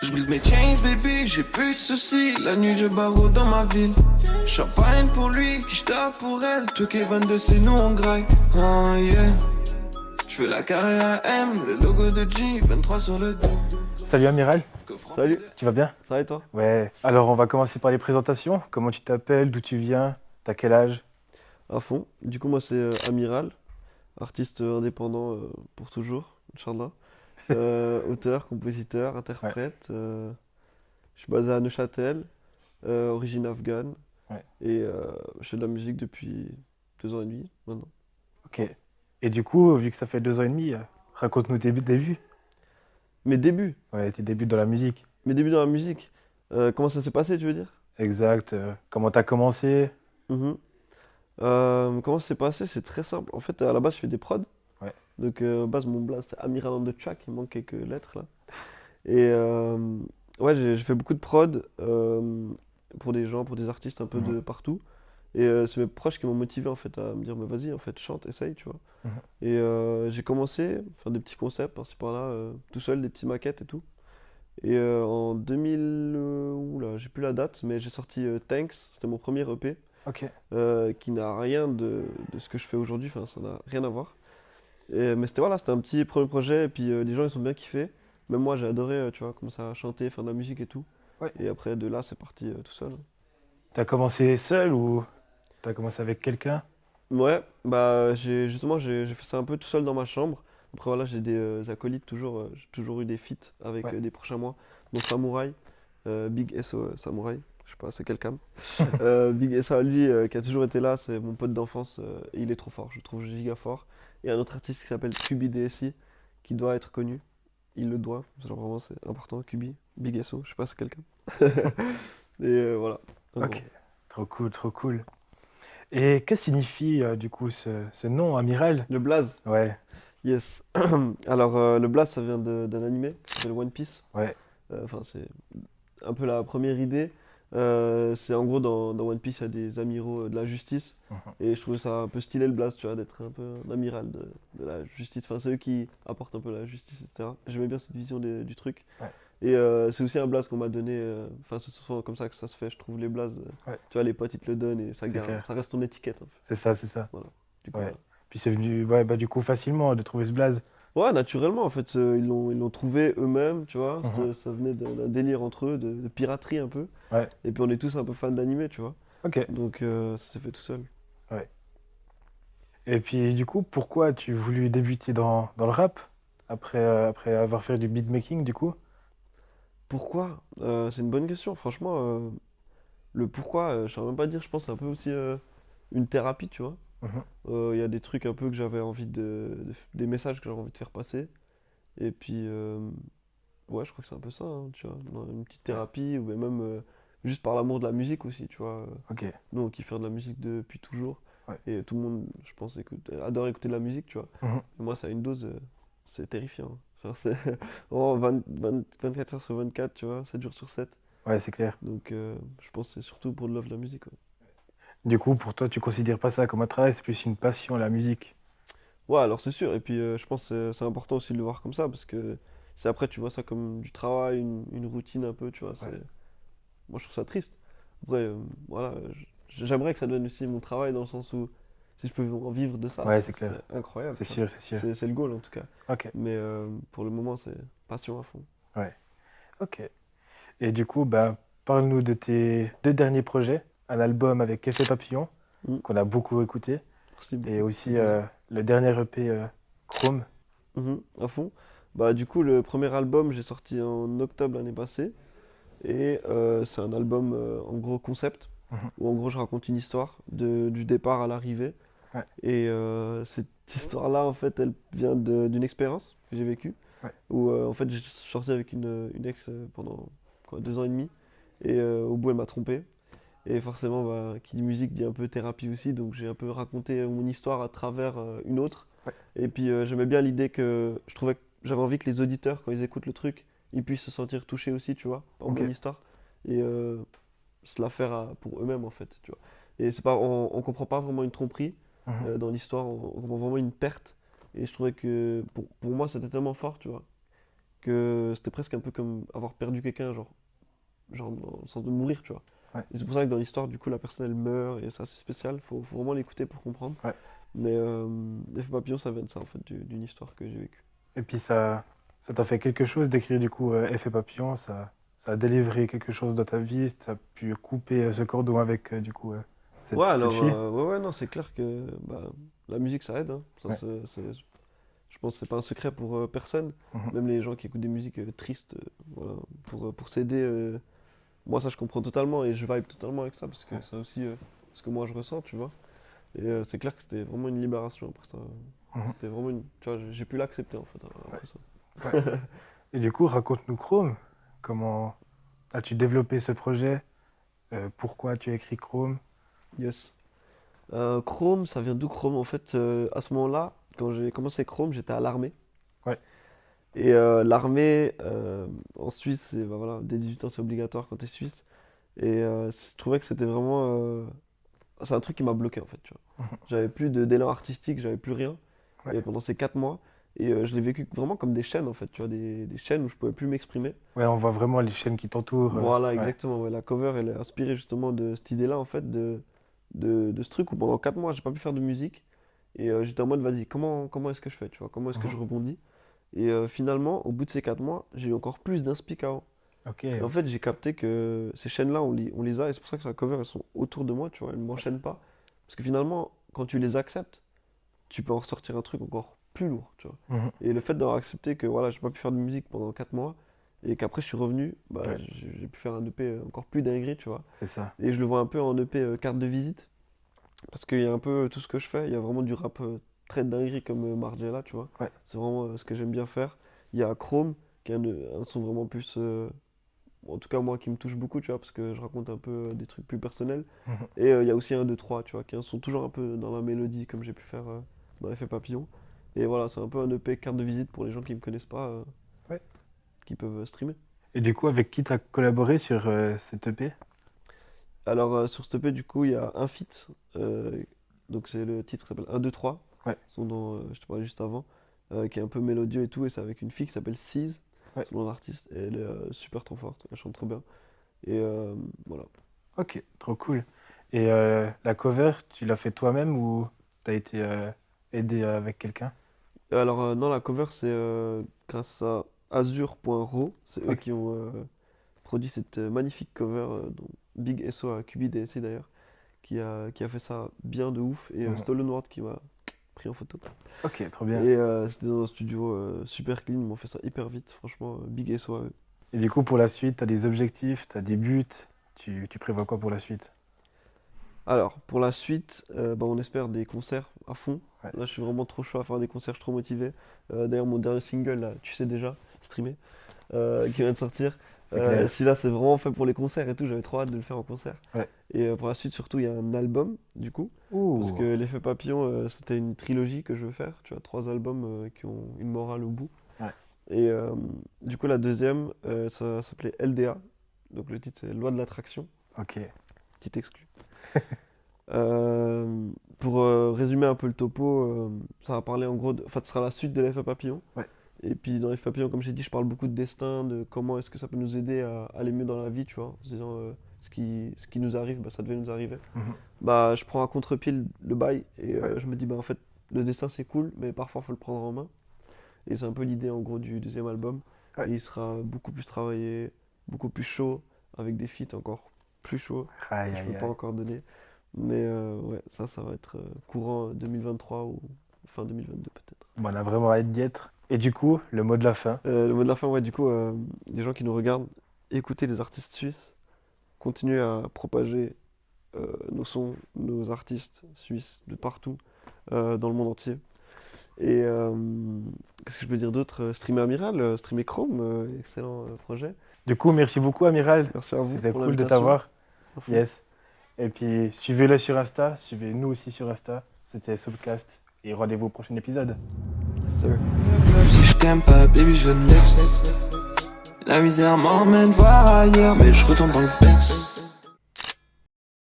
Je brise mes chains, baby, j'ai plus de soucis. La nuit, je barreau dans ma ville. Champagne pour lui, quicheta pour elle. Tout Kevin de c'est nous, on graille. Oh yeah. Je fais la carrière M, le logo de G, 23 sur le dos. Salut Amiral, Salut, tu vas bien? ça va et toi? Ouais. Alors on va commencer par les présentations. Comment tu t'appelles, d'où tu viens, t'as quel âge? À fond. Du coup, moi, c'est Amiral, artiste indépendant pour toujours, Inch'Allah. Auteur, compositeur, Ouais, interprète. Je suis basé à Neuchâtel, origine afghane. ouais. Et je fais de la musique depuis 2 ans et demi maintenant. Ok. Et du coup, vu que ça fait 2 ans et demi, raconte-nous tes débuts. Mes débuts, Ouais, tes débuts dans la musique. mes débuts dans la musique. Comment ça s'est passé, tu veux dire? Exact. Comment t'as commencé? Mhm. Comment ça s'est passé? C'est très simple. En fait, à la base, je fais des prods. Ouais. Donc, à la base, mon blaze, c'est Amiral on the track. Il manque quelques lettres là. Et ouais, j'ai fait beaucoup de prod pour des gens, pour des artistes un peu Mhm, de partout. Et c'est mes proches qui m'ont motivé en fait à me dire, mais vas-y, en fait, chante, essaye, tu vois. mhm. Et j'ai commencé à faire des petits concepts par-ci par-là, tout seul, des petites maquettes et tout. Et en 2000, oula, j'ai plus la date, mais j'ai sorti Thanks, c'était mon premier EP, Ok. qui n'a rien de ce que je fais aujourd'hui, enfin, ça n'a rien à voir. Mais c'était voilà, c'était un petit premier projet, et puis les gens ils sont bien kiffés. Même moi j'ai adoré, tu vois, commencer à chanter, faire de la musique et tout. Ouais. Et après de là c'est parti tout seul. T'as commencé seul ou t'as commencé avec quelqu'un? Ouais, bah j'ai fait ça un peu tout seul dans ma chambre. Après voilà, j'ai des acolytes toujours, j'ai toujours eu des feats avec Ouais. des proches à moi, dont Samouraï, Big SO Samouraï, je sais pas c'est quel cam. Big SO lui qui a toujours été là, c'est mon pote d'enfance et il est trop fort, je le trouve giga fort. Et un autre artiste qui s'appelle Kubi DSI qui doit être connu, il le doit, genre vraiment c'est important, Kubi, Big SO, je sais pas c'est quelqu'un. Et voilà, en Ok. gros. Trop cool, trop cool. Et que signifie du coup ce nom, Amiral? Le blaze, Ouais, yes. Alors le blaze ça vient d'un animé qui s'appelle One Piece. ouais. Enfin, c'est un peu la première idée. C'est en gros dans One Piece, il y a des amiraux de la justice. Mhm. Et je trouvais ça un peu stylé le blast, tu vois, d'être un peu un amiral de la justice. Enfin, c'est eux qui apportent un peu la justice, etc. J'aimais bien cette vision du truc. Ouais, Et c'est aussi un blast qu'on m'a donné. Enfin, c'est souvent comme ça que ça se fait, je trouve, les blasts. ouais, Tu vois, les potes, ils te le donnent et ça c'est garde, clair. ça reste ton étiquette, un peu. C'est ça, c'est ça. Voilà. Du coup, Ouais. voilà. Puis c'est venu, ouais, bah du coup facilement de trouver ce blaze. Ouais, naturellement, en fait, ils l'ont trouvé eux-mêmes, tu vois. Mhm. Ça venait d'un délire entre eux, de piraterie un peu. Ouais, Et puis on est tous un peu fans d'animé, tu vois. ok. Donc ça s'est fait tout seul. Ouais. Et puis du coup, pourquoi as-tu voulu débuter dans le rap après avoir fait du beatmaking du coup? Pourquoi? C'est une bonne question. Franchement, le pourquoi, je saurais même pas dire. Je pense que c'est un peu aussi une thérapie, tu vois. Mhm. Il y a des trucs un peu que j'avais envie des messages que j'avais envie de faire passer. Et puis, ouais, je crois que c'est un peu ça, hein, tu vois. Une petite Ouais, thérapie, ou même juste par l'amour de la musique aussi, tu vois. ok. Nous, on kiffe faire de la musique depuis toujours. Ouais. Et tout le monde, je pense, adore écouter de la musique, tu vois. Mhm. Et moi, ça a une dose, c'est terrifiant. Genre, c'est vraiment 24 heures sur 24, tu vois, 7 jours sur 7. Ouais, c'est clair. Donc, je pense que c'est surtout pour de love la musique, ouais. Du coup, pour toi, tu considères pas ça comme un travail, c'est plus une passion, la musique. Ouais, alors c'est sûr. Et puis, je pense que c'est important aussi de le voir comme ça, parce que c'est après, tu vois ça comme du travail, une routine un peu, tu vois. Ouais, Moi, je trouve ça triste. Après, voilà, j'aimerais que ça devienne aussi mon travail, dans le sens où si je peux en vivre de ça, ouais, ce c'est clair. serait incroyable, C'est tu vois. sûr, c'est sûr. C'est le goal, en tout cas. Ok, Mais pour le moment, c'est passion à fond. ouais, ok. Et du coup, bah, parle-nous de tes 2 derniers projets, un album avec Effet Papillon, Mm, qu'on a beaucoup écouté, merci et beaucoup, ça fait aussi plaisir. le dernier EP Chrome. Mhm, à fond. Bah, du coup, le premier album, j'ai sorti en octobre l'année passée. Et c'est un album en gros concept, Mhm. où en gros je raconte une histoire du départ à l'arrivée. Ouais, Et cette histoire-là, en fait, elle vient d'une expérience que j'ai vécue, ouais, où en fait j'ai sorti avec une ex pendant quoi, 2 ans et demi. Et au bout, elle m'a trompé. Et forcément, bah, qui dit musique dit un peu thérapie aussi, donc j'ai un peu raconté mon histoire à travers une autre. ouais, Et puis j'aimais bien l'idée que je trouvais que j'avais envie que les auditeurs, quand ils écoutent le truc, ils puissent se sentir touchés aussi, tu vois, par ok. mon histoire. Et se la faire pour eux-mêmes, en fait, tu vois. Et c'est pas, on comprend pas vraiment une tromperie Mhm. dans l'histoire, on comprend vraiment une perte. Et je trouvais que pour moi, c'était tellement fort, tu vois, que c'était presque un peu comme avoir perdu quelqu'un, genre dans le sens de mourir, tu vois. Ouais. Et c'est pour ça que dans l'histoire, du coup, la personne elle meurt et c'est assez spécial. Faut vraiment l'écouter pour comprendre. Ouais. Mais L'effet papillon, ça vient de ça en fait, d'une histoire que j'ai vécue. Et puis ça t'a fait quelque chose d'écrire du coup Effet Papillon, ça a délivré quelque chose dans ta vie, tu as pu couper ce cordon avec du coup Ouais, cette alors, fille. ouais, non, c'est clair que bah, la musique ça aide. Hein. Ça, Ouais. je pense que c'est pas un secret pour personne. Mhm. Même les gens qui écoutent des musiques tristes, voilà, pour s'aider. Moi, ça, je comprends totalement et je vibe totalement avec ça parce que Ouais. c'est aussi ce que moi je ressens, tu vois. Et c'est clair que c'était vraiment une libération après ça. Mhm. C'était vraiment une. Tu vois, j'ai pu l'accepter en fait après ça. Ouais. Et du coup, raconte-nous Chrome. Comment as-tu développé ce projet? Pourquoi tu as écrit Chrome? Yes. Chrome, ça vient d'où Chrome? En fait, à ce moment-là, quand j'ai commencé Chrome, j'étais à l'armée. Ouais. Et l'armée, en Suisse, bah voilà, dès 18 ans, c'est obligatoire quand t'es suisse. Et je trouvais que c'était vraiment. C'est un truc qui m'a bloqué en fait, tu vois. Mhm. J'avais plus d'élan artistique, j'avais plus rien. Ouais. Et pendant ces 4 mois, et je l'ai vécu vraiment comme des chaînes en fait, tu vois, des chaînes où je pouvais plus m'exprimer. Ouais, on voit vraiment les chaînes qui t'entourent. Voilà, Ouais. exactement. Ouais, la cover, elle est inspirée justement de cette idée-là, en fait, de ce truc où pendant 4 mois, j'ai pas pu faire de musique. Et j'étais en mode, vas-y, comment est-ce que je fais, tu vois? Comment est-ce que je Mhm. rebondis? Et finalement, au bout de ces 4 mois, j'ai eu encore plus d'inspi qu'avant. Ok. Et en fait, j'ai capté que ces chaînes-là, on les a, et c'est pour ça que sur la cover, elles sont autour de moi, tu vois, elles ne m'enchaînent pas. Parce que finalement, quand tu les acceptes, tu peux en ressortir un truc encore plus lourd, tu vois. Mhm. Et le fait d'avoir accepté que voilà, j'ai pas pu faire de musique pendant 4 mois et qu'après je suis revenu, bah, Ouais. j'ai pu faire un EP encore plus dinguerie, tu vois. C'est ça. Et je le vois un peu en EP carte de visite parce qu'il y a un peu tout ce que je fais, il y a vraiment du rap très dinguerie comme Margiela, tu vois. Ouais. C'est vraiment ce que j'aime bien faire. Il y a Chrome qui est un son vraiment plus en tout cas moi qui me touche beaucoup, tu vois, parce que je raconte un peu des trucs plus personnels. Mhm. Et il y a aussi un 2-3, tu vois, qui est un son toujours un peu dans la mélodie comme j'ai pu faire dans Effet Papillon. Et voilà, c'est un peu un EP carte de visite pour les gens qui me connaissent pas, Ouais. qui peuvent streamer. Et du coup, avec qui tu as collaboré sur cette EP? Alors sur cet EP, du coup, il y a un feat. Donc c'est le titre s'appelle 1, 2, 3. Ouais. Son dont je te parlais juste avant. Qui est un peu mélodieux et tout. Et c'est avec une fille qui s'appelle Cise, Ouais. son nom d'artiste. Et elle est super trop forte. Elle chante trop bien. Et voilà. Ok, trop cool. Et la cover, tu l'as fait toi-même ou t'as été aidé avec quelqu'un? Alors non, la cover c'est grâce à Azure.ro. C'est eux Ok. qui ont produit cette magnifique cover dont Big SO à QBDSI d'ailleurs. Qui a fait ça bien de ouf. Et Mhm. Stolen World qui m'a pris en photo. Ok, trop bien. Et c'était dans un studio super clean, ils m'ont fait ça hyper vite, franchement, big SO à eux. Et du coup, pour la suite, tu as des objectifs, tu as des buts, tu prévois quoi pour la suite? Alors, pour la suite, bah, on espère des concerts à fond. Ouais. Là, je suis vraiment trop chaud à faire des concerts, je suis trop motivé. D'ailleurs, mon dernier single, là, tu sais déjà, streamé, qui vient de sortir. C'est clair. Celui-là, c'est vraiment fait pour les concerts et tout, j'avais trop hâte de le faire en concert. Ouais. Et pour la suite, surtout, il y a un album, du coup. Parce Ouh, que L'Effet Papillon, c'était une trilogie que je veux faire, tu vois, 3 albums qui ont une morale au bout. Ouais. Et du coup, la deuxième, ça s'appelait LDA. Donc le titre, c'est Loi de l'attraction, ok. petite exclu. Pour résumer un peu le topo, ça va parler en gros, enfin, ce sera la suite de L'Effet Papillon. Ouais. Et puis dans L'Effet Papillon, comme j'ai dit, je parle beaucoup de destin, de comment est-ce que ça peut nous aider à aller mieux dans la vie, tu vois, en se disant ce qui nous arrive, bah, ça devait nous arriver. Mhm. Bah, je prends à contre-pied le bail et Ouais. je me dis, bah, en fait, le destin c'est cool, mais parfois faut le prendre en main. Et c'est un peu l'idée en gros du deuxième album. Ouais. Et il sera beaucoup plus travaillé, beaucoup plus chaud, avec des feats encore plus chauds. Aïe, Que je aïe, peux pas aïe. encore donner. Mais ouais, ça va être courant 2023 ou fin 2022 peut-être. Bon, on a vraiment hâte d'y être. Et du coup, le mot de la fin. Le mot de la fin, ouais, du coup, des gens qui nous regardent, écoutez les artistes suisses, continuez à propager nos sons, nos artistes suisses de partout, dans le monde entier. Et qu'est-ce que je peux dire d'autre? Streamer Amiral, streamer Chrome, excellent projet. Du coup, merci beaucoup, Amiral. Merci à vous C'était pour cool de l'invitation. t'avoir. À fond. Yes. Et puis, suivez-le sur Insta, suivez-nous aussi sur Insta. C'était Soulcast. Et rendez-vous au prochain épisode. Sir. Club, si je t'aime pas, baby, je next. La misère m'emmène voir ailleurs, mais je retourne dans le Bex.